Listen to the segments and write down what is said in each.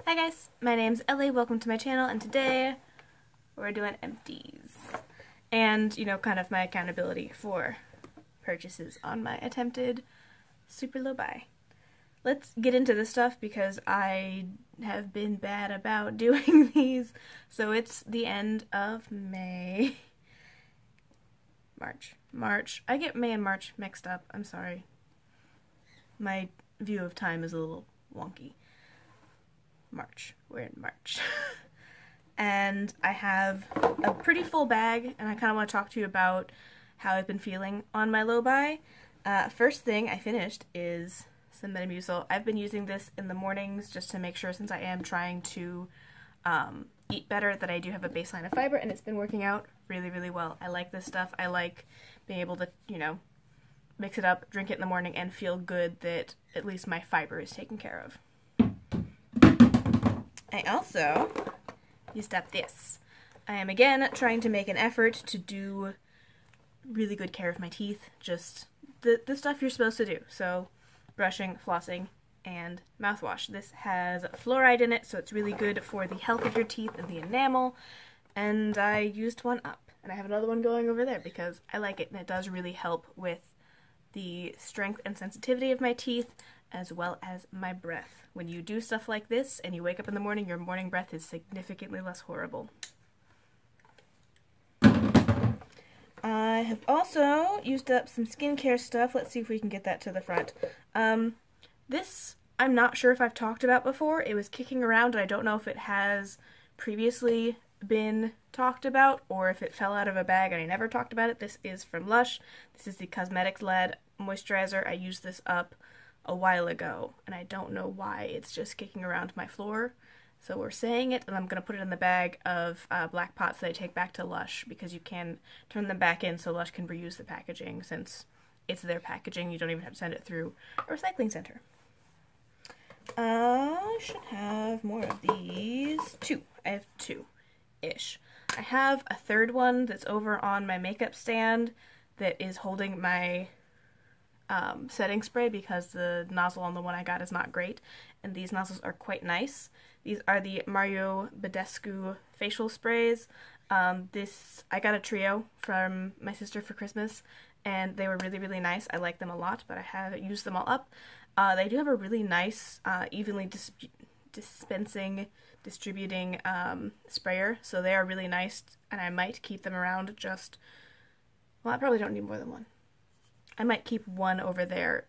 Hi guys, my name's Ellie, welcome to my channel, and today we're doing Empties. And, you know, kind of my accountability for purchases on my attempted super low buy. Let's get into this stuff because I have been bad about doing these. So it's the end of May. March. I get May and March mixed up, I'm sorry. My view of time is a little wonky. March. We're in March. And I have a pretty full bag, and I kind of want to talk to you about how I've been feeling on my low buy. First thing I finished is some Metamucil. I've been using this in the mornings just to make sure, since I am trying to eat better, that I do have a baseline of fiber, and it's been working out really, really well. I like this stuff. I like being able to, you know, mix it up, drink it in the morning, and feel good that at least my fiber is taken care of. I also used up this. I am again trying to make an effort to do really good care of my teeth, just the stuff you're supposed to do. So brushing, flossing, and mouthwash. This has fluoride in it, so it's really good for the health of your teeth and the enamel, and I used one up. And I have another one going over there because I like it, and it does really help with the strength and sensitivity of my teeth, as well as my breath. When you do stuff like this and you wake up in the morning, your morning breath is significantly less horrible. I have also used up some skincare stuff. Let's see if we can get that to the front. This I'm not sure if I've talked about before. It was kicking around, and I don't know if it has previously been talked about or if it fell out of a bag and I never talked about it. This is from Lush. This is the Cosmetics Lead Moisturizer. I used this up a while ago, and I don't know why it's just kicking around my floor. So we're saying it, and I'm going to put it in the bag of black pots that I take back to Lush, because you can turn them back in so Lush can reuse the packaging. Since it's their packaging, you don't even have to send it through a recycling center. I should have more of these. I have two-ish. I have a third one that's over on my makeup stand that is holding my setting spray, because the nozzle on the one I got is not great, and these nozzles are quite nice. These are the Mario Badescu facial sprays. I got a trio from my sister for Christmas, and they were really, really nice. I like them a lot, but I haven't used them all up. They do have a really nice, evenly distributing sprayer, so they are really nice, and I might keep them around. Well, I probably don't need more than one. I might keep one over there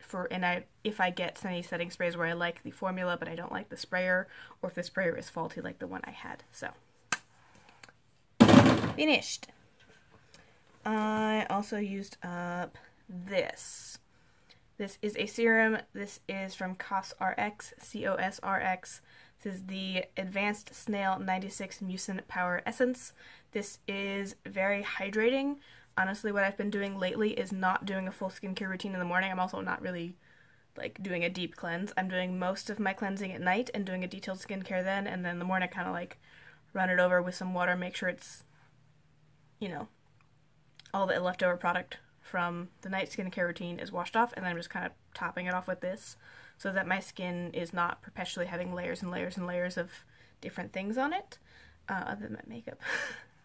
if I get any setting sprays where I like the formula but I don't like the sprayer, or if the sprayer is faulty like the one I had. So, finished. I also used up this. This is a serum. This is from COSRX, C-O-S-R-X. This is the Advanced Snail 96 Mucin Power Essence. This is very hydrating. Honestly, what I've been doing lately is not doing a full skincare routine in the morning. I'm also not really, like, doing a deep cleanse. I'm doing most of my cleansing at night and doing a detailed skincare then, and then in the morning I kind of, like, run it over with some water, make sure it's, you know, all the leftover product from the night skincare routine is washed off, and then I'm just kind of topping it off with this so that my skin is not perpetually having layers and layers and layers of different things on it, other than my makeup.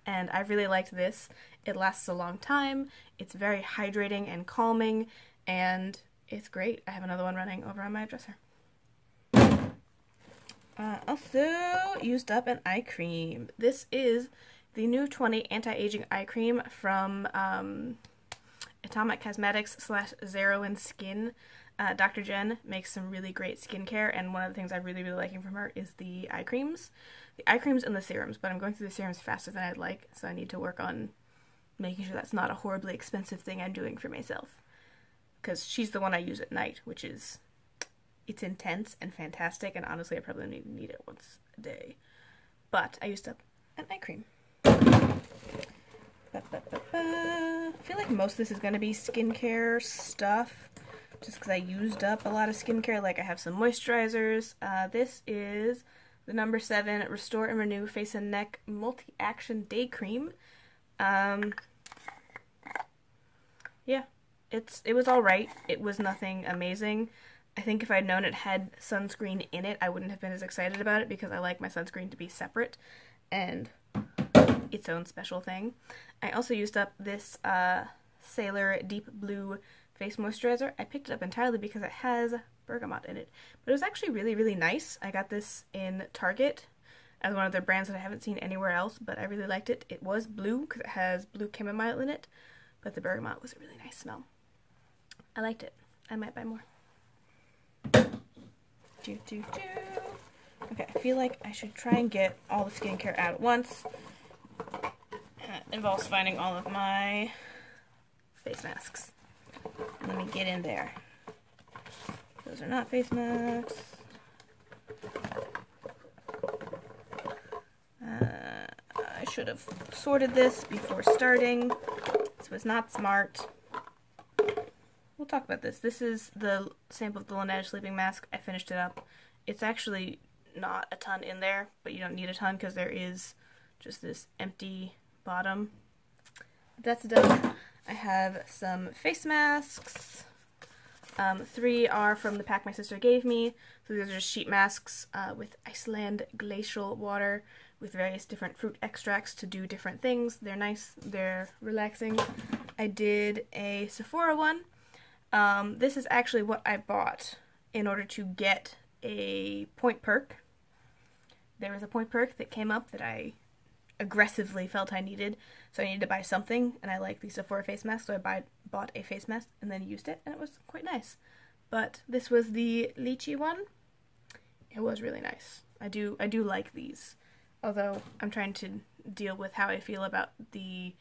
And I really liked this. It lasts a long time, it's very hydrating and calming, and it's great. I have another one running over on my dresser. Also used up an eye cream. This is the new 20 Anti-Aging Eye Cream from Atomic Cosmetics / Zero in Skin. Dr. Jen makes some really great skincare, and one of the things I'm really, really liking from her is the eye creams. The eye creams and the serums, but I'm going through the serums faster than I'd like, so I need to work on making sure that's not a horribly expensive thing I'm doing for myself. Because she's the one I use at night, which is, it's intense and fantastic, and honestly I probably need it once a day. But I used up an eye cream. I feel like most of this is going to be skincare stuff, just because I used up a lot of skincare. Like, I have some moisturizers. This is the number 7 Restore and Renew Face and Neck Multi-Action Day Cream. Yeah, it was alright. It was nothing amazing. I think if I'd known it had sunscreen in it, I wouldn't have been as excited about it because I like my sunscreen to be separate and its own special thing. I also used up this Sailor Deep Blue Face Moisturizer. I picked it up entirely because it has bergamot in it. But it was actually really, really nice. I got this in Target as one of their brands that I haven't seen anywhere else, but I really liked it. It was blue because it has blue chamomile in it, but the bergamot was a really nice smell. I liked it. I might buy more. Okay, I feel like I should try and get all the skincare out at once. It involves finding all of my face masks. Let me get in there. Those are not face masks. I should have sorted this before starting. This was not smart. We'll talk about this. This is the sample of the Clionadh sleeping mask. I finished it up. It's actually not a ton in there, but you don't need a ton because there is just this empty bottom. That's done. I have some face masks. 3 are from the pack my sister gave me. So these are just sheet masks with Iceland glacial water with various different fruit extracts to do different things. They're nice. They're relaxing. I did a Sephora one. This is actually what I bought in order to get a point perk. There was a point perk that came up that I aggressively felt I needed, so I needed to buy something, and I like these Sephora face masks, so I bought a face mask and then used it, and it was quite nice. But this was the lychee one. It was really nice. I do like these, although I'm trying to deal with how I feel about the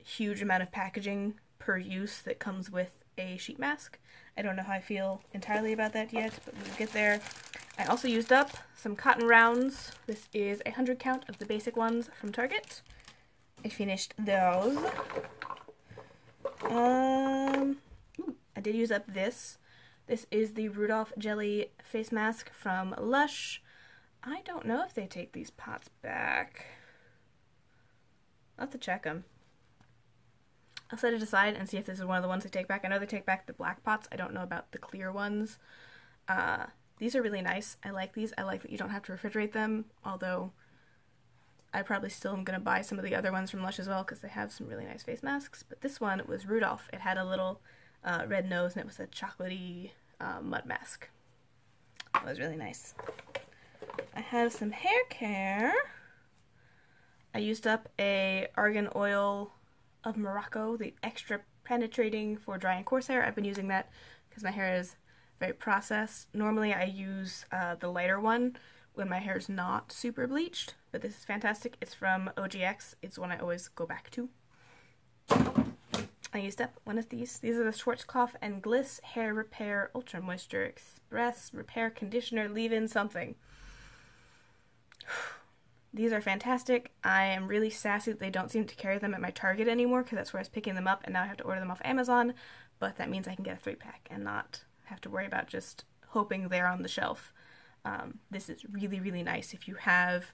huge amount of packaging per use that comes with a sheet mask. I don't know how I feel entirely about that yet, but we'll get there. I also used up some cotton rounds. This is 100 count of the basic ones from Target. I finished those. I did use up this. This is the Rudolph Jelly face mask from Lush. I don't know if they take these pots back. I'll have to check them. I'll set it aside and see if this is one of the ones they take back. I know they take back the black pots. I don't know about the clear ones. These are really nice. I like these. I like that you don't have to refrigerate them, although I probably still am going to buy some of the other ones from Lush as well because they have some really nice face masks. But this one was Rudolph. It had a little red nose and it was a chocolatey mud mask. It was really nice. I have some hair care. I used up a argan oil of Morocco, the extra penetrating for dry and coarse hair. I've been using that because my hair is very processed. Normally I use the lighter one when my hair is not super bleached, but this is fantastic. It's from OGX. It's one I always go back to. I used up one of these. These are the Schwarzkopf and Gliss Hair Repair Ultra Moisture Express Repair Conditioner Leave-In Something. These are fantastic. I am really sassy that they don't seem to carry them at my Target anymore because that's where I was picking them up, and now I have to order them off Amazon, but that means I can get a 3-pack and not have to worry about just hoping they're on the shelf. This is really, really nice if you have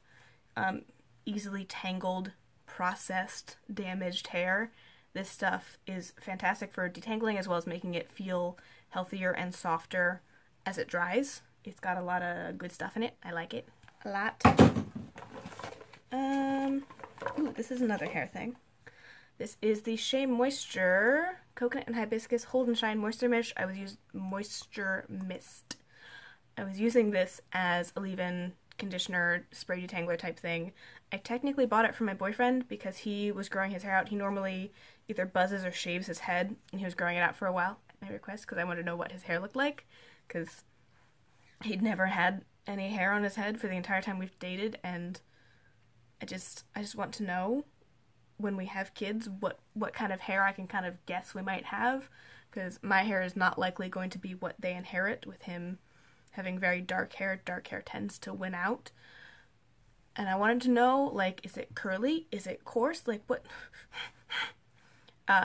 easily tangled, processed, damaged hair. This stuff is fantastic for detangling as well as making it feel healthier and softer as it dries. It's got a lot of good stuff in it. I like it a lot. Ooh, this is another hair thing. This is the Shea Moisture Coconut and Hibiscus Hold and Shine Moisture Mist. Moisture Mist. I was using this as a leave-in conditioner, spray detangler type thing. I technically bought it for my boyfriend because he was growing his hair out. He normally either buzzes or shaves his head, and he was growing it out for a while at my request because I wanted to know what his hair looked like because he'd never had any hair on his head for the entire time we've dated, and I just want to know when we have kids what kind of hair I can kind of guess we might have, because my hair is not likely going to be what they inherit with him having very dark hair. Dark hair tends to win out. And I wanted to know, like, is it curly? Is it coarse? Like, what?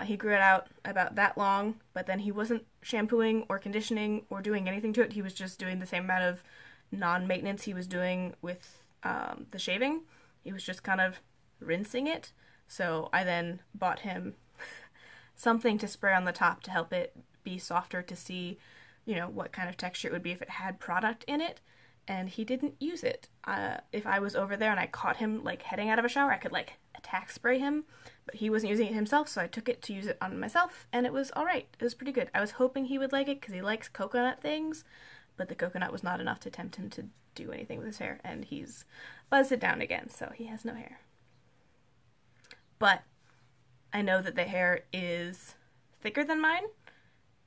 He grew it out about that long, but then he wasn't shampooing or conditioning or doing anything to it. He was just doing the same amount of non-maintenance he was doing with the shaving. He was just kind of rinsing it. So I then bought him something to spray on the top to help it be softer to see you know, what kind of texture it would be if it had product in it, and he didn't use it. If I was over there and I caught him, like, heading out of a shower, I could, like, attack spray him, but he wasn't using it himself, so I took it to use it on myself, and it was alright. It was pretty good. I was hoping he would like it, because he likes coconut things, but the coconut was not enough to tempt him to do anything with his hair, and he's buzzed it down again, so he has no hair. But I know that the hair is thicker than mine.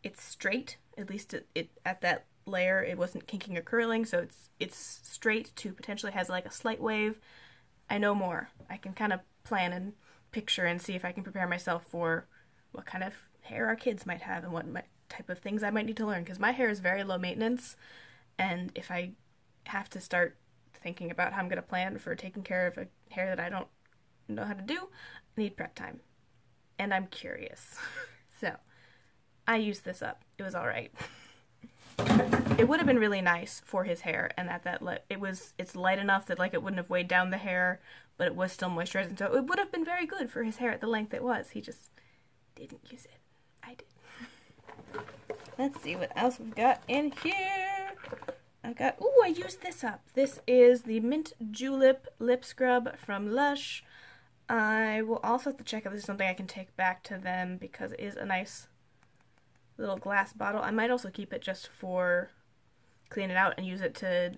It's straight, at least it at that layer it wasn't kinking or curling, so it's straight to potentially has like a slight wave. I know more. I can kind of plan and picture and see if I can prepare myself for what kind of hair our kids might have and what type of things I might need to learn, because my hair is very low maintenance, and if I have to start thinking about how I'm going to plan for taking care of a hair that I don't know how to do, I need prep time. And I'm curious. So, I used this up. It was alright. It would have been really nice for his hair, and it's light enough that like it wouldn't have weighed down the hair, but it was still moisturizing, so it would have been very good for his hair at the length it was. He just didn't use it. I did. Let's see what else we've got in here. I used this up. This is the Mint Julep Lip Scrub from Lush. I will also have to check if this is something I can take back to them, because it is a nice little glass bottle. I might also keep it just for clean it out and use it to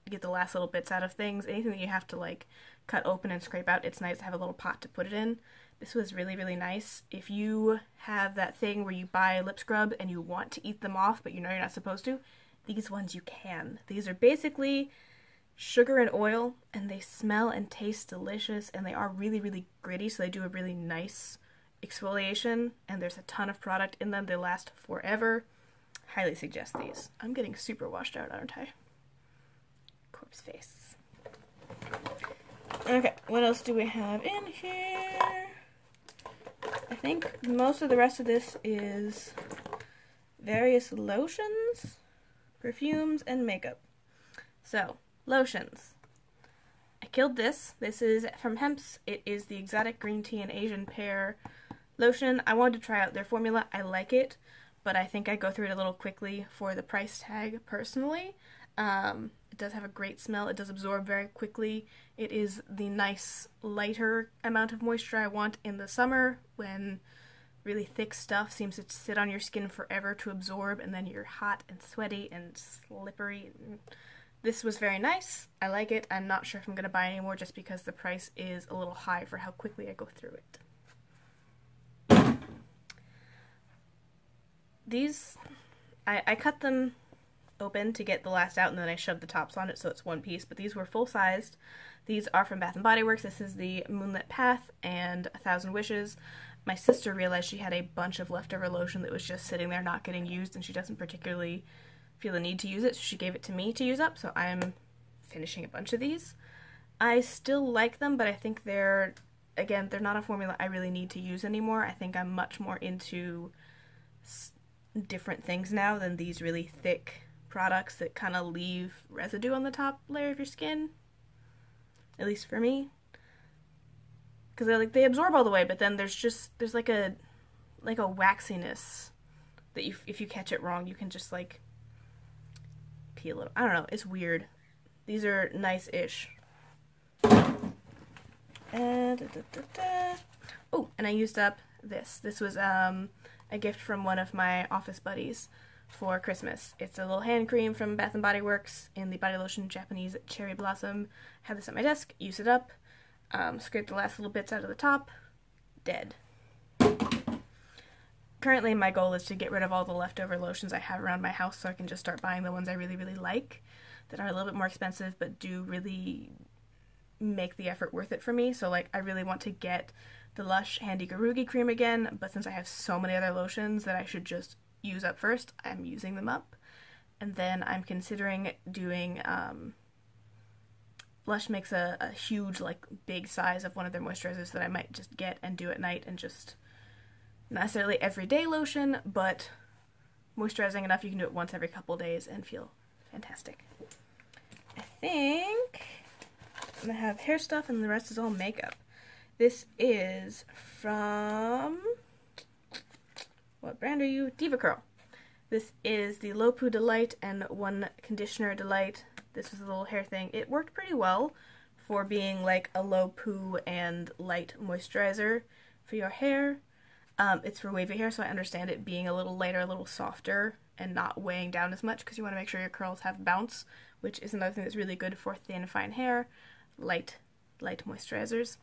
get the last little bits out of things. Anything that you have to like cut open and scrape out, it's nice to have a little pot to put it in. This was really, really nice. If you have that thing where you buy a lip scrub and you want to eat them off, but you know you're not supposed to, these ones you can. These are basically sugar and oil, and they smell and taste delicious, and they are really, really gritty, so they do a really nice exfoliation, and there's a ton of product in them. They last forever. Highly suggest these. I'm getting super washed out, aren't I? Corpse face. Okay, what else do we have in here? I think most of the rest of this is various lotions, perfumes, and makeup. So, lotions. I killed this. This is from Hemp's. It is the Exotic Green Tea and Asian Pear lotion. I wanted to try out their formula. I like it, but I think I go through it a little quickly for the price tag personally. It does have a great smell. It does absorb very quickly. It is the nice, lighter amount of moisture I want in the summer when really thick stuff seems to sit on your skin forever to absorb, and then you're hot and sweaty and slippery. This was very nice. I like it. I'm not sure if I'm going to buy any more just because the price is a little high for how quickly I go through it. These, I cut them open to get the last out, and then I shoved the tops on it so it's one piece, but these were full-sized. These are from Bath & Body Works. This is the Moonlit Path and 1,000 Wishes. My sister realized she had a bunch of leftover lotion that was just sitting there not getting used, and she doesn't particularly feel the need to use it, so she gave it to me to use up, so I'm finishing a bunch of these. I still like them, but I think they're not a formula I really need to use anymore. I think I'm much more into different things now than these really thick products that kind of leave residue on the top layer of your skin, at least for me, because they absorb all the way, but then there's like a waxiness that if you catch it wrong, you can just like peel it. I don't know, it's weird. These are nice-ish. Oh, and I used up this. This was a gift from one of my office buddies for Christmas. It's a little hand cream from Bath & Body Works in the body lotion Japanese Cherry Blossom. Had this at my desk, used it up, scraped the last little bits out of the top, dead. Currently my goal is to get rid of all the leftover lotions I have around my house so I can just start buying the ones I really, really like that are a little bit more expensive but do really make the effort worth it for me. So like I really want to get the Lush Handy Garugi cream again, but since I have so many other lotions that I should just use up first, I'm using them up. And then I'm considering doing, Lush makes a huge, like, big size of one of their moisturizers that I might just get and do at night, and just, not necessarily everyday lotion, but moisturizing enough you can do it once every couple days and feel fantastic. I think I'm gonna have hair stuff and the rest is all makeup. This is from, what brand are you? Diva Curl. This is the Low Poo Delight and One Conditioner Delight. This is a little hair thing. It worked pretty well for being like a low poo and light moisturizer for your hair. It's for wavy hair, so I understand it being a little lighter, a little softer, and not weighing down as much because you want to make sure your curls have bounce, which is another thing that's really good for thin, fine hair. Light moisturizers.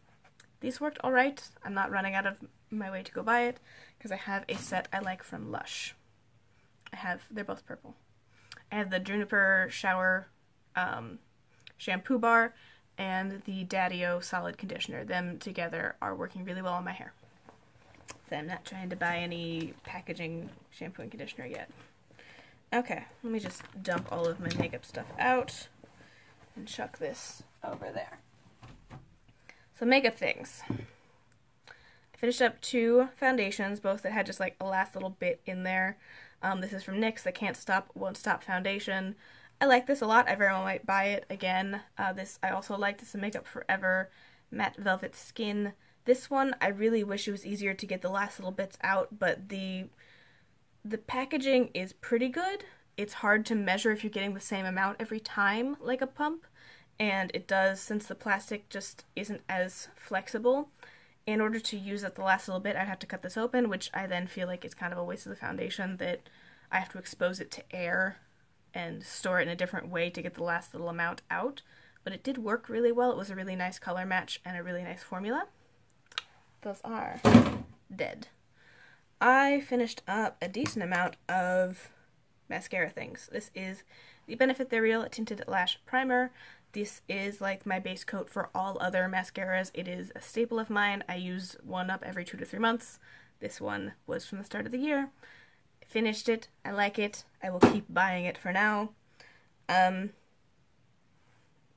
These worked alright. I'm not running out of my way to go buy it because I have a set I like from Lush. They're both purple. I have the Juniper Shower shampoo bar and the Daddy-O Solid Conditioner. Them together are working really well on my hair. So I'm not trying to buy any packaging shampoo and conditioner yet. Okay, let me just dump all of my makeup stuff out and chuck this over there. So makeup things. I finished up 2 foundations, both that had just like a last little bit in there. This is from NYX, the Can't Stop, Won't Stop foundation. I like this a lot. I very well might buy it again. This I also like. This is Makeup Forever Matte Velvet Skin. This one, I really wish it was easier to get the last little bits out, but the packaging is pretty good. It's hard to measure if you're getting the same amount every time, like a pump, and it does, since the plastic just isn't as flexible. In order to use it the last little bit, I'd have to cut this open, which I then feel like it's kind of a waste of the foundation, that I have to expose it to air and store it in a different way to get the last little amount out. But it did work really well. It was a really nice color match and a really nice formula. Those are dead. I finished up a decent amount of mascara things. This is the Benefit They're Real Tinted Lash Primer. This is like my base coat for all other mascaras. It is a staple of mine. I use one up every 2 to 3 months. This one was from the start of the year. I finished it. I like it. I will keep buying it for now.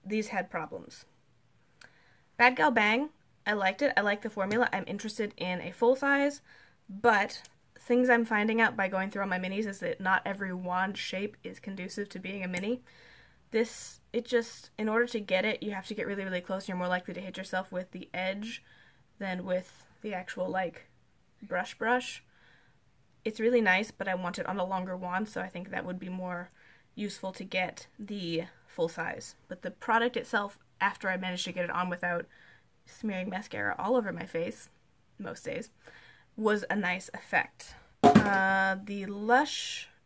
These had problems. Bad Gal Bang. I liked it. I like the formula. I'm interested in a full size, but things I'm finding out by going through all my minis is that not every wand shape is conducive to being a mini. In order to get it, you have to get really, really close. You're more likely to hit yourself with the edge than with the actual, like, brush. It's really nice, but I want it on a longer wand, so I think that would be more useful to get the full size. But the product itself, after I managed to get it on without smearing mascara all over my face, most days, was a nice effect. The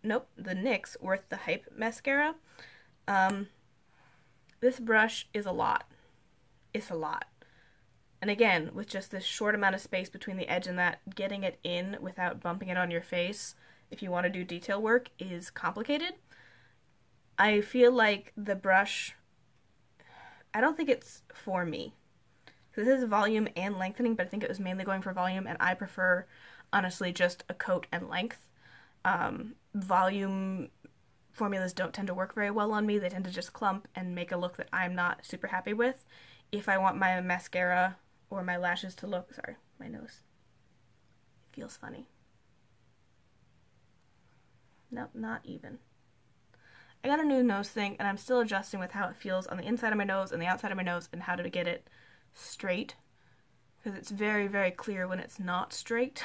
NYX Worth the Hype mascara. This brush is a lot. It's a lot. And again, with just this short amount of space between the edge and that, getting it in without bumping it on your face, if you want to do detail work, is complicated. I feel like the brush, I don't think it's for me. This is volume and lengthening, but I think it was mainly going for volume, and I prefer, honestly, just a coat and length. Volume formulas don't tend to work very well on me. They tend to just clump and make a look that I'm not super happy with. If I want my mascara or my lashes to look, sorry, my nose feels funny. Nope, not even. I got a new nose thing, and I'm still adjusting with how it feels on the inside of my nose and the outside of my nose and how to get it straight, because it's very, very clear when it's not straight.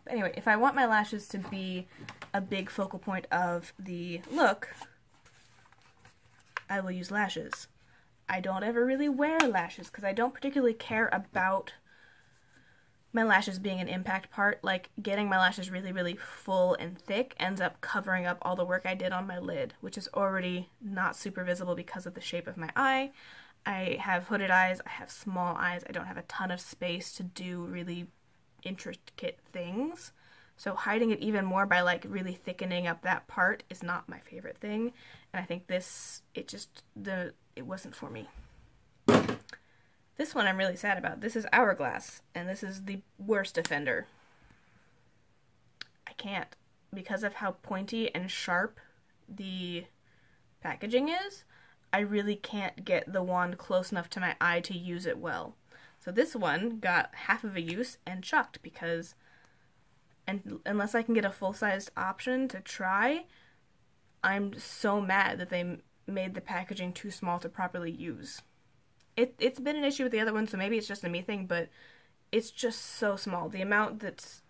But anyway, if I want my lashes to be a big focal point of the look, I will use lashes. I don't ever really wear lashes because I don't particularly care about my lashes being an impact part. Like, getting my lashes really, really full and thick ends up covering up all the work I did on my lid, which is already not super visible because of the shape of my eye. I have hooded eyes, I have small eyes, I don't have a ton of space to do really intricate things. So hiding it even more by like really thickening up that part is not my favorite thing. And I think this, it wasn't for me. This one I'm really sad about. This is Hourglass, and this is the worst offender. I can't. Because of how pointy and sharp the packaging is, I really can't get the wand close enough to my eye to use it well. So this one got half of a use and chucked because, and unless I can get a full-sized option to try, I'm so mad that they made the packaging too small to properly use. It's been an issue with the other one, so maybe it's just a me thing, but it's just so small. The amount that's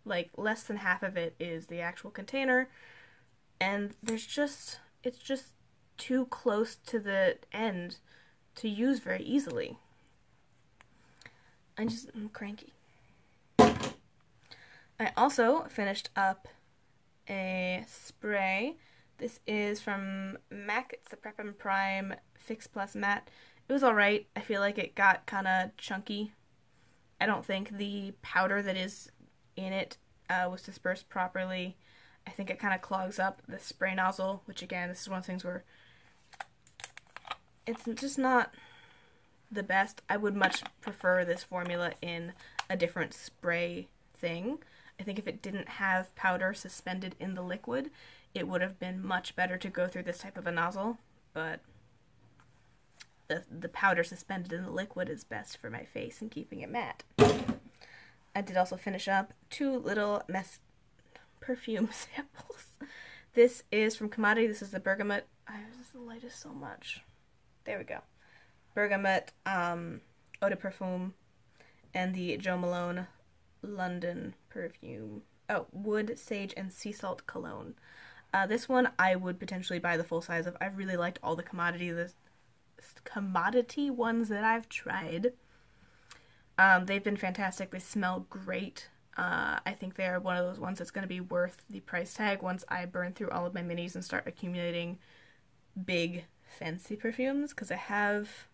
Like, less than half of it is the actual container, and it's just too close to the end to use very easily. I'm cranky. I also finished up a spray. This is from MAC. It's the Prep and Prime Fix Plus Matte. It was alright. I feel like it got kind of chunky. I don't think the powder that is in it was dispersed properly. I think it kind of clogs up the spray nozzle, which again, this is one of the things where it's just not the best. I would much prefer this formula in a different spray thing. I think if it didn't have powder suspended in the liquid, it would have been much better to go through this type of a nozzle, but the powder suspended in the liquid is best for my face and keeping it matte. I did also finish up 2 little perfume samples. This is from Commodity. This is the Bergamot. This is the lightest so much. There we go. Bergamot Eau de Parfum and the Jo Malone London perfume. Oh, Wood, Sage, and Sea Salt Cologne. This one I would potentially buy the full size of. I've really liked all the commodity ones that I've tried. They've been fantastic. They smell great. I think they're one of those ones that's going to be worth the price tag once I burn through all of my minis and start accumulating big fancy perfumes, because I have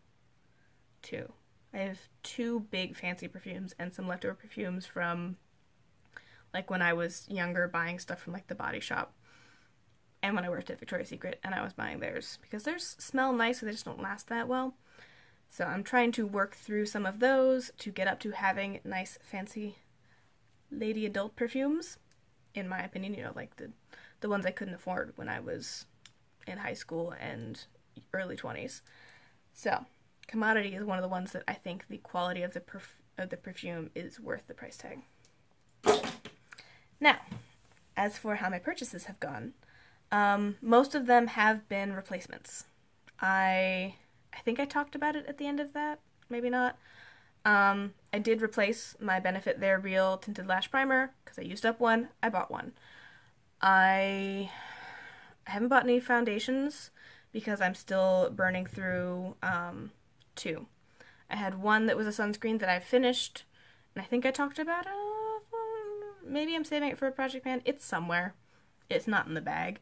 2. I have 2 big fancy perfumes and some leftover perfumes from like when I was younger buying stuff from like the Body Shop and when I worked at Victoria's Secret and I was buying theirs because theirs smell nice but they just don't last that well. So I'm trying to work through some of those to get up to having nice fancy lady adult perfumes, in my opinion, you know, like the ones I couldn't afford when I was in high school and early 20s. So Commodity is one of the ones that I think the quality of the perfume is worth the price tag. Now, as for how my purchases have gone, most of them have been replacements. I think I talked about it at the end of that, maybe not. I did replace my Benefit They're Real Tinted Lash Primer because I used up one. I bought one. I haven't bought any foundations because I'm still burning through 2. I had one that was a sunscreen that I finished, and I think I talked about it. Maybe I'm saving it for a project pan. It's somewhere. It's not in the bag.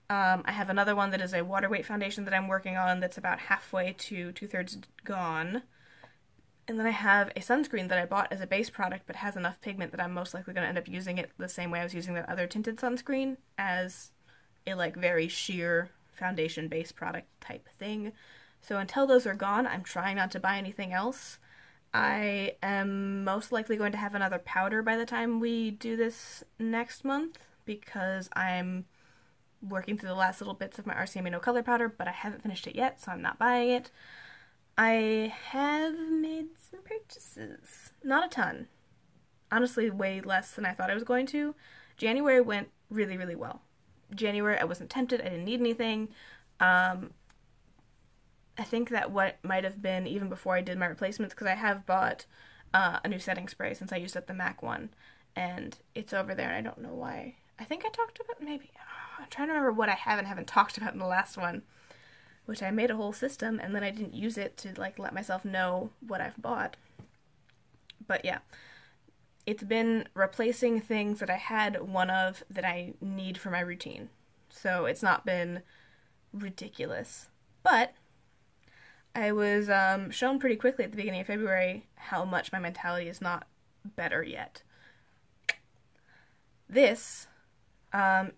I have another one that is a water weight foundation that I'm working on that's about halfway to 2/3 gone. And then I have a sunscreen that I bought as a base product but has enough pigment that I'm most likely going to end up using it the same way I was using that other tinted sunscreen, as a like very sheer foundation base product type thing. So until those are gone, I'm trying not to buy anything else. I am most likely going to have another powder by the time we do this next month because I'm working through the last little bits of my RCMA No Color powder, but I haven't finished it yet, so I'm not buying it. I have made some purchases. Not a ton. Honestly, way less than I thought I was going to. January went really, really well. January, I wasn't tempted. I didn't need anything. I think that what might have been even before I did my replacements, because I have bought a new setting spray since I used up the MAC one, and it's over there, and I don't know why. I think I talked about, maybe, I'm trying to remember what I haven't talked about in the last one, which I made a whole system, and then I didn't use it to, like, let myself know what I've bought. But yeah, it's been replacing things that I had one of that I need for my routine. So it's not been ridiculous. But I was shown pretty quickly at the beginning of February how much my mentality is not better yet. This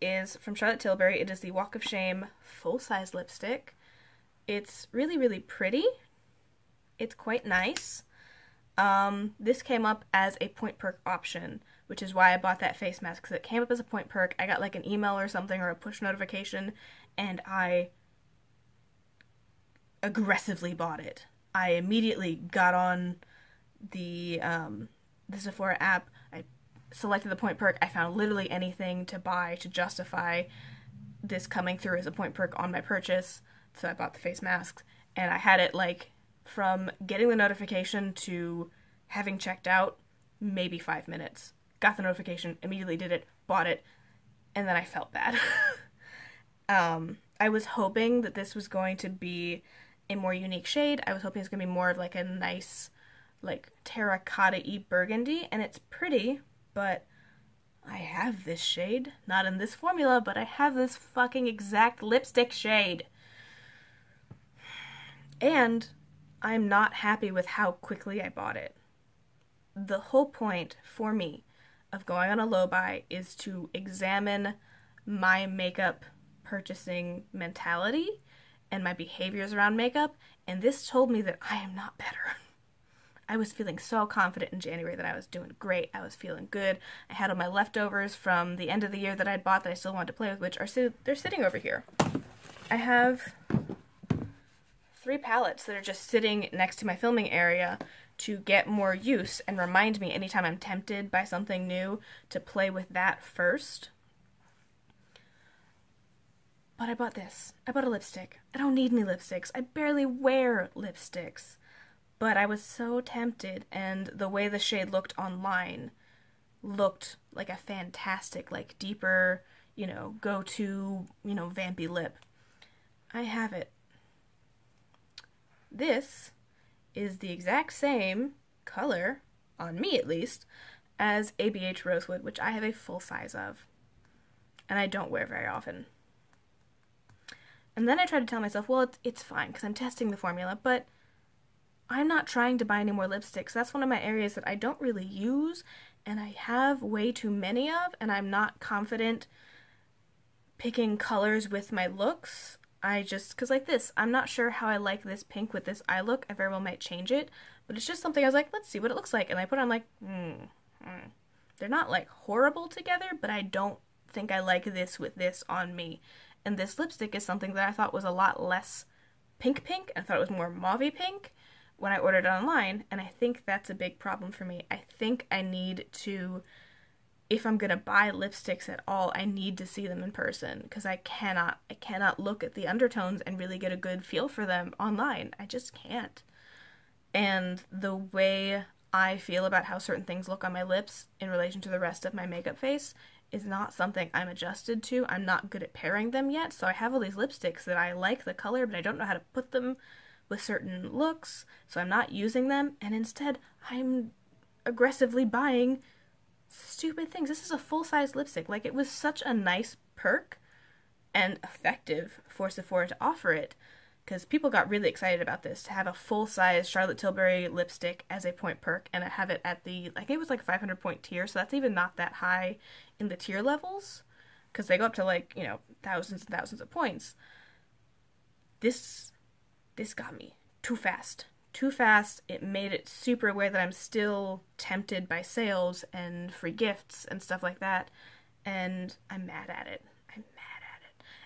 is from Charlotte Tilbury. It is the Walk of Shame full-size lipstick. It's really, really pretty. It's quite nice. This came up as a point perk option, which is why I bought that face mask, because it came up as a point perk. I got like an email or something or a push notification, and I aggressively bought it. I immediately got on the Sephora app. I selected the point perk. I found literally anything to buy to justify this coming through as a point perk on my purchase. So I bought the face mask, and I had it like from getting the notification to having checked out, maybe 5 minutes. got the notification, immediately did it, bought it, and then I felt bad. I was hoping that this was going to be a more unique shade. I was hoping it's going to be more of like a nice, like terracotta-y burgundy, and it's pretty, but I have this shade. Not in this formula, but I have this fucking exact lipstick shade. And I'm not happy with how quickly I bought it. The whole point for me of going on a low buy is to examine my makeup purchasing mentality and my behaviors around makeup, and this told me that I am not better. I was feeling so confident in January that I was doing great. I was feeling good. I had all my leftovers from the end of the year that I'd bought that I still wanted to play with, which are they're sitting over here. I have 3 palettes that are just sitting next to my filming area to get more use and remind me anytime I'm tempted by something new to play with that first. But I bought this. I bought a lipstick. I don't need any lipsticks. I barely wear lipsticks. But I was so tempted, and the way the shade looked online looked like a fantastic, like deeper, you know, go-to, you know, vampy lip. I have it. This is the exact same color, on me at least, as ABH Rosewood, which I have a full size of. And I don't wear very often. And then I tried to tell myself, well, it's fine, because I'm testing the formula, but I'm not trying to buy any more lipsticks. That's one of my areas that I don't really use, and I have way too many of, and I'm not confident picking colors with my looks. Because like this, I'm not sure how I like this pink with this eye look. I very well might change it, but it's just something I was like, let's see what it looks like, and I put it on like, They're not like horrible together, but I don't think I like this with this on me. And this lipstick is something that I thought was a lot less pink. I thought it was more mauvey pink when I ordered it online, and I think that's a big problem for me. I think I need to, if I'm gonna buy lipsticks at all, I need to see them in person, because I cannot look at the undertones and really get a good feel for them online. I just can't. And the way I feel about how certain things look on my lips in relation to the rest of my makeup face is not something I'm adjusted to. I'm not good at pairing them yet, so I have all these lipsticks that I like the color, but I don't know how to put them with certain looks, so I'm not using them, and instead I'm aggressively buying stupid things. This is a full-size lipstick. Like, it was such a nice perk and effective for Sephora to offer it, because people got really excited about this, to have a full-size Charlotte Tilbury lipstick as a point perk, and I have it at the, I think it was like 500 point tier, so that's even not that high in the tier levels, because they go up to like, you know, thousands and thousands of points. This got me too fast. It made it super aware that I'm still tempted by sales and free gifts and stuff like that, and I'm mad at it.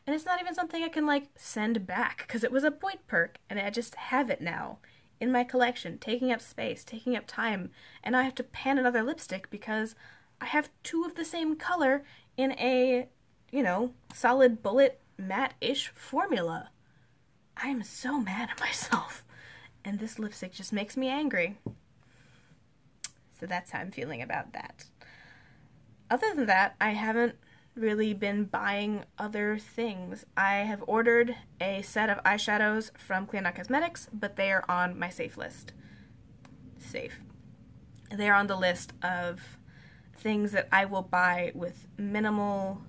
And it's not even something I can, like, send back, because it was a point perk, and I just have it now in my collection, taking up space, taking up time, and I have to pan another lipstick because I have 2 of the same color in a, you know, solid bullet matte-ish formula. I am so mad at myself, and this lipstick just makes me angry. So that's how I'm feeling about that. Other than that, I haven't really been buying other things. I have ordered a set of eyeshadows from Clionadh Cosmetics, but they are on my safe list. They are on the list of things that I will buy with minimal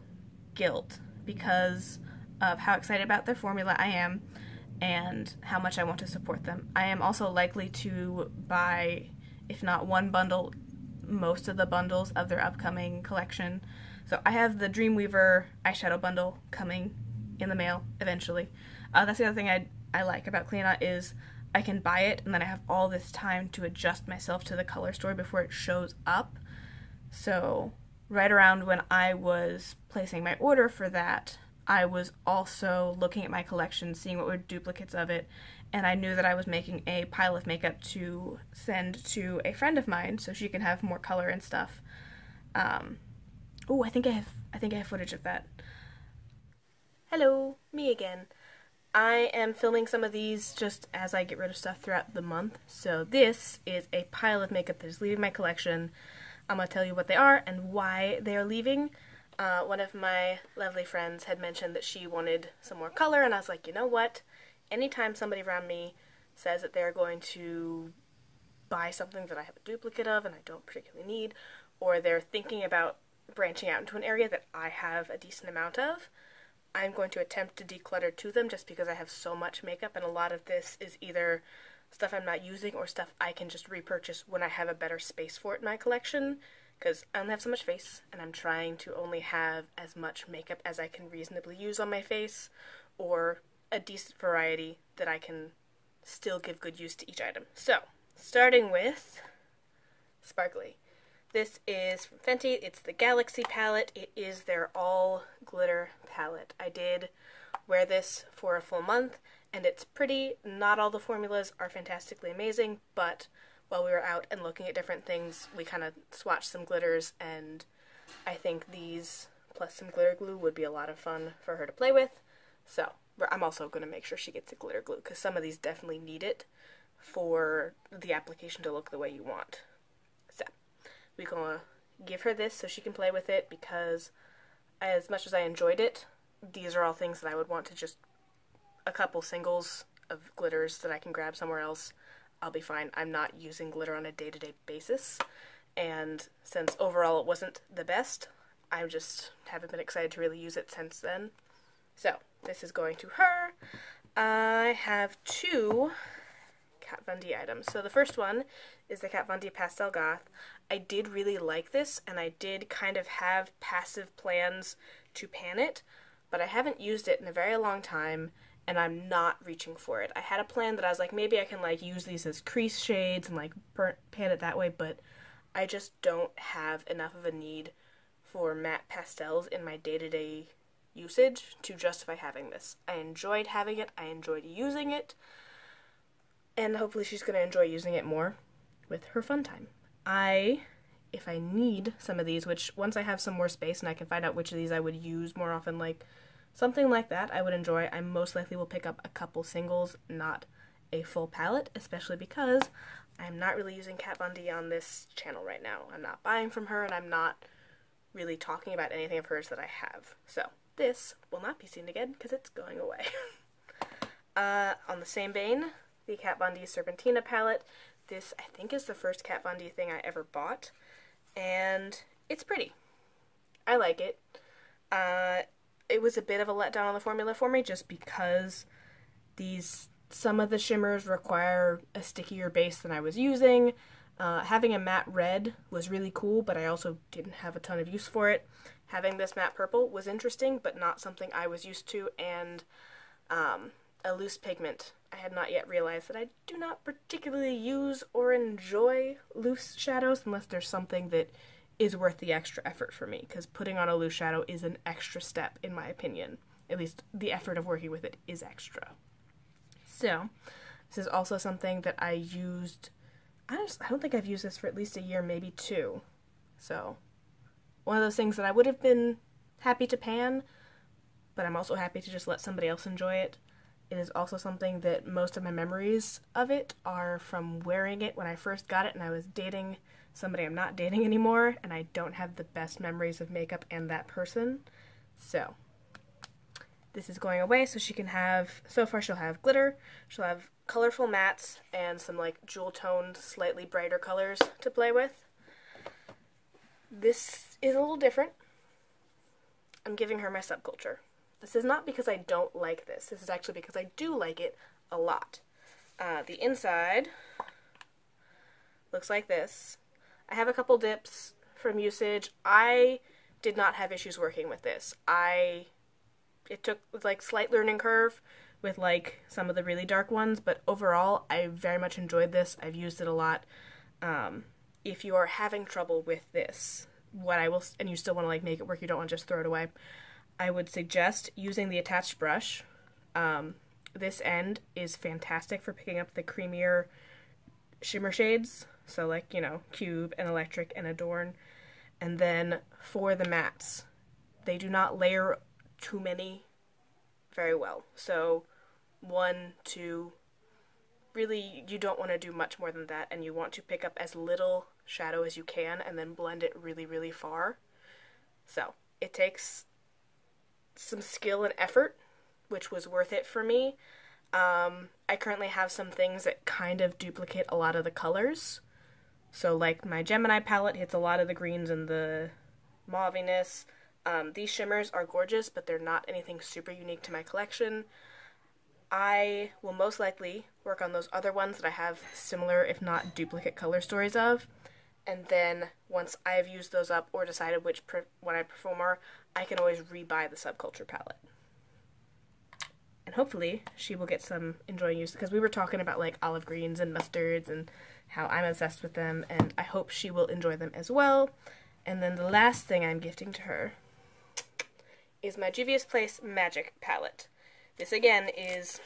guilt because of how excited about their formula I am and how much I want to support them. I am also likely to buy, if not one bundle, most of the bundles of their upcoming collection. So I have the Dreamweaver eyeshadow bundle coming in the mail eventually. That's the other thing I like about Clionadh is I can buy it and then I have all this time to adjust myself to the color story before it shows up. So right around when I was placing my order for that, I was also looking at my collection, seeing what were duplicates of it, and I knew that I was making a pile of makeup to send to a friend of mine so she can have more color and stuff. Oh, I think I have footage of that. Hello, me again. I am filming some of these just as I get rid of stuff throughout the month. So this is a pile of makeup that is leaving my collection. I'm going to tell you what they are and why they are leaving. One of my lovely friends had mentioned that she wanted some more color, and I was like, you know what? Anytime somebody around me says that they're going to buy something that I have a duplicate of and I don't particularly need, or they're thinking about branching out into an area that I have a decent amount of, I'm going to attempt to declutter to them just because I have so much makeup, and a lot of this is either stuff I'm not using or stuff I can just repurchase when I have a better space for it in my collection, because I only have so much face, and I'm trying to only have as much makeup as I can reasonably use on my face, or a decent variety that I can still give good use to each item. So, starting with Sparkly. This is from Fenty. It's the Galaxy palette. It is their all glitter palette. I did wear this for a full month, and it's pretty. Not all the formulas are fantastically amazing, but while we were out and looking at different things, we kind of swatched some glitters, and I think these plus some glitter glue would be a lot of fun for her to play with. So, I'm also going to make sure she gets a glitter glue, because some of these definitely need it for the application to look the way you want. So, we're going to give her this so she can play with it, because as much as I enjoyed it, these are all things that I would want to just a couple singles of glitters that I can grab somewhere else. I'll be fine. I'm not using glitter on a day-to-day basis, and since overall it wasn't the best, I just haven't been excited to really use it since then. So, this is going to her. I have two Kat Von D items. So the first one is the Kat Von D Pastel Goth. I did really like this, and I did kind of have passive plans to pan it, but I haven't used it in a very long time, and I'm not reaching for it. I had a plan that I was like, maybe I can like use these as crease shades and like pan it that way, but I just don't have enough of a need for matte pastels in my day-to-day usage to justify having this. I enjoyed having it, I enjoyed using it, and hopefully she's going to enjoy using it more with her fun time. If I need some of these, which once I have some more space and I can find out which of these I would use more often, like something like that I would enjoy, I most likely will pick up a couple singles, not a full palette, especially because I'm not really using Kat Von D on this channel right now. I'm not buying from her, and I'm not really talking about anything of hers that I have. So, this will not be seen again because it's going away. On the same vein, the Kat Von D Serpentina palette. This, I think, is the first Kat Von D thing I ever bought, and it's pretty. I like it. It was a bit of a letdown on the formula for me just because some of the shimmers require a stickier base than I was using. Having a matte red was really cool, but I also didn't have a ton of use for it. Having this matte purple was interesting, but not something I was used to, and a loose pigment. I had not yet realized that I do not particularly use or enjoy loose shadows unless there's something that is worth the extra effort for me, because putting on a loose shadow is an extra step, in my opinion. At least the effort of working with it is extra. So, this is also something that I used, I don't think I've used this for at least a year, maybe two. So, one of those things that I would have been happy to pan, but I'm also happy to just let somebody else enjoy it. It is also something that most of my memories of it are from wearing it when I first got it and I was dating somebody I'm not dating anymore, and I don't have the best memories of makeup and that person. So, this is going away so she can have, so far she'll have glitter, she'll have colorful mattes, and some like jewel-toned, slightly brighter colors to play with. This is a little different. I'm giving her my subculture. This is not because I don't like this. This is actually because I do like it a lot. The inside looks like this. I have a couple dips from usage. I did not have issues working with this. It took like slight learning curve with like some of the really dark ones, but overall I very much enjoyed this. I've used it a lot. If you are having trouble with this, and you still want to like make it work, you don't want to just throw it away, I would suggest using the attached brush. This end is fantastic for picking up the creamier shimmer shades, so like, you know, Cube and Electric and Adorn. And then for the mattes, they do not layer too many very well. So 1, 2, really, you don't want to do much more than that, and you want to pick up as little shadow as you can and then blend it really, really far. So, it takes some skill and effort, which was worth it for me. I currently have some things that kind of duplicate a lot of the colors. So, like, my Gemini palette hits a lot of the greens and the mauviness. These shimmers are gorgeous, but they're not anything super unique to my collection. I will most likely work on those other ones that I have similar, if not duplicate, color stories of. And then, once I've used those up or decided which one I prefer more, I can always rebuy the Subculture palette. And hopefully, she will get some enjoying use, because we were talking about, like, olive greens and mustards and how I'm obsessed with them, and I hope she will enjoy them as well. And then the last thing I'm gifting to her is my Juvia's Place Magic palette. This, again, is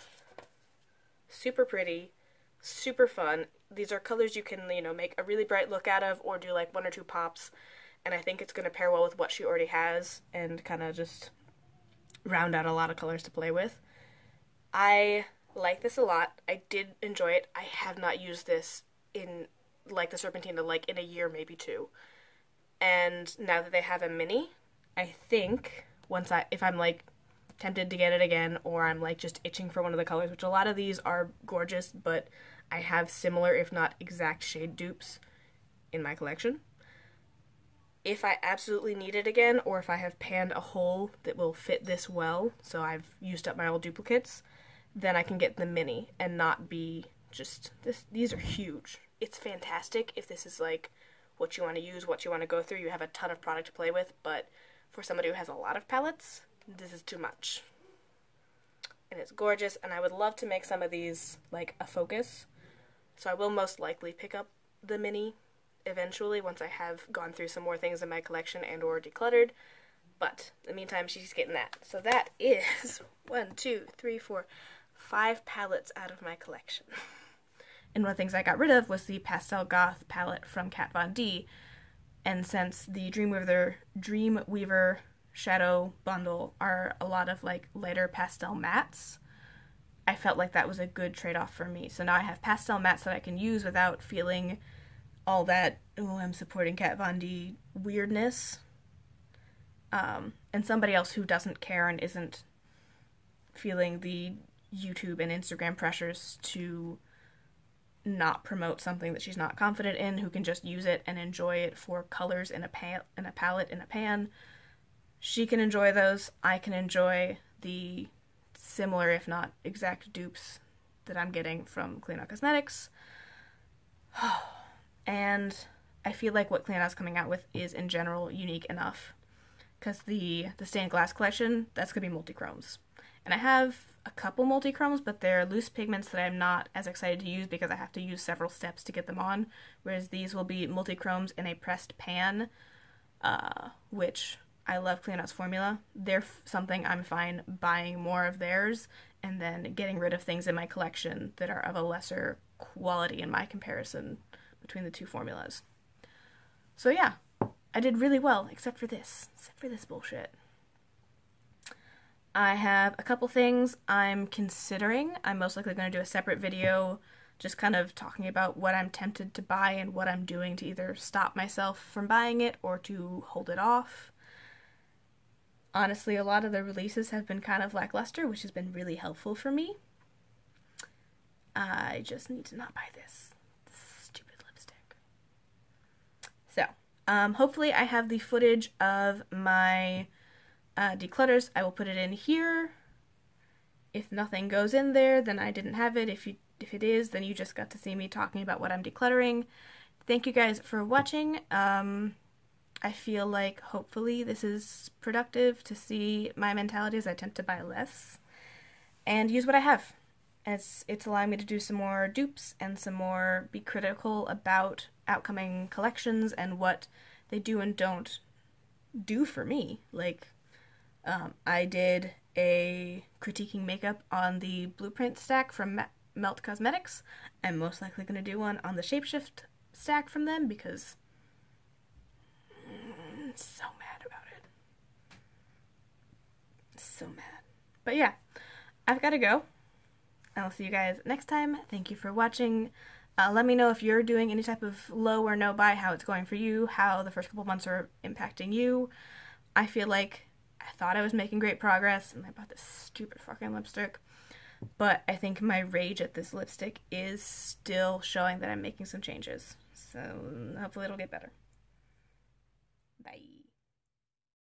super pretty, super fun. These are colors you can, you know, make a really bright look out of, or do, like, 1 or 2 pops, and I think it's going to pair well with what she already has, and kind of just round out a lot of colors to play with. I like this a lot. I did enjoy it. I have not used this in, like, the Serpentina, like, in a year, maybe 2. And now that they have a mini, I think if I'm, like, tempted to get it again, or I'm, like, just itching for one of the colors, which a lot of these are gorgeous, but I have similar, if not exact, shade dupes in my collection. If I absolutely need it again, or if I have panned a hole that will fit this well, so I've used up my old duplicates, then I can get the mini and not be just this. These are huge. It's fantastic if this is, like, what you want to use, what you want to go through. You have a ton of product to play with, but for somebody who has a lot of palettes, this is too much. And it's gorgeous, and I would love to make some of these, like, a focus. So I will most likely pick up the mini eventually once I have gone through some more things in my collection and or decluttered. But in the meantime, she's getting that. So that is 5 palettes out of my collection. And one of the things I got rid of was the Pastel Goth palette from Kat Von D. And since the Dreamweaver Shadow bundle are a lot of, like, lighter pastel mattes, I felt like that was a good trade-off for me. So now I have pastel mattes that I can use without feeling all that, oh, I'm supporting Kat Von D weirdness. And somebody else who doesn't care and isn't feeling the YouTube and Instagram pressures to not promote something that she's not confident in, who can just use it and enjoy it for colors in a palette, in a pan. She can enjoy those. I can enjoy the similar, if not exact, dupes that I'm getting from Clionadh Cosmetics. And I feel like what Clionadh's coming out with is, in general, unique enough. Because the stained glass collection, that's going to be multi-chromes. And I have a couple multi-chromes, but they're loose pigments that I'm not as excited to use because I have to use several steps to get them on. Whereas these will be multi-chromes in a pressed pan, which I love Clionadh's formula. They're something I'm fine buying more of theirs and then getting rid of things in my collection that are of a lesser quality in my comparison between the two formulas. So yeah, I did really well, except for this bullshit. I have a couple things I'm considering. I'm most likely going to do a separate video just kind of talking about what I'm tempted to buy and what I'm doing to either stop myself from buying it or to hold it off. Honestly, a lot of the releases have been kind of lackluster, which has been really helpful for me. I just need to not buy this stupid lipstick. So, hopefully I have the footage of my declutters. I will put it in here. If nothing goes in there, then I didn't have it. If it is, then you just got to see me talking about what I'm decluttering. Thank you guys for watching. I feel like hopefully this is productive to see my mentality as I attempt to buy less and use what I have. It's allowing me to do some more dupes and some more be critical about outcoming collections and what they do and don't do for me. Like, I did a critiquing makeup on the Blueprint stack from Melt Cosmetics. I'm most likely going to do one on the Shapeshift stack from them because I'm so mad about it. So mad. But yeah, I've got to go. I will see you guys next time. Thank you for watching. Let me know if you're doing any type of low or no buy, how it's going for you, how the first couple months are impacting you. I feel like I thought I was making great progress, and I bought this stupid fucking lipstick. But I think my rage at this lipstick is still showing that I'm making some changes. So hopefully it'll get better.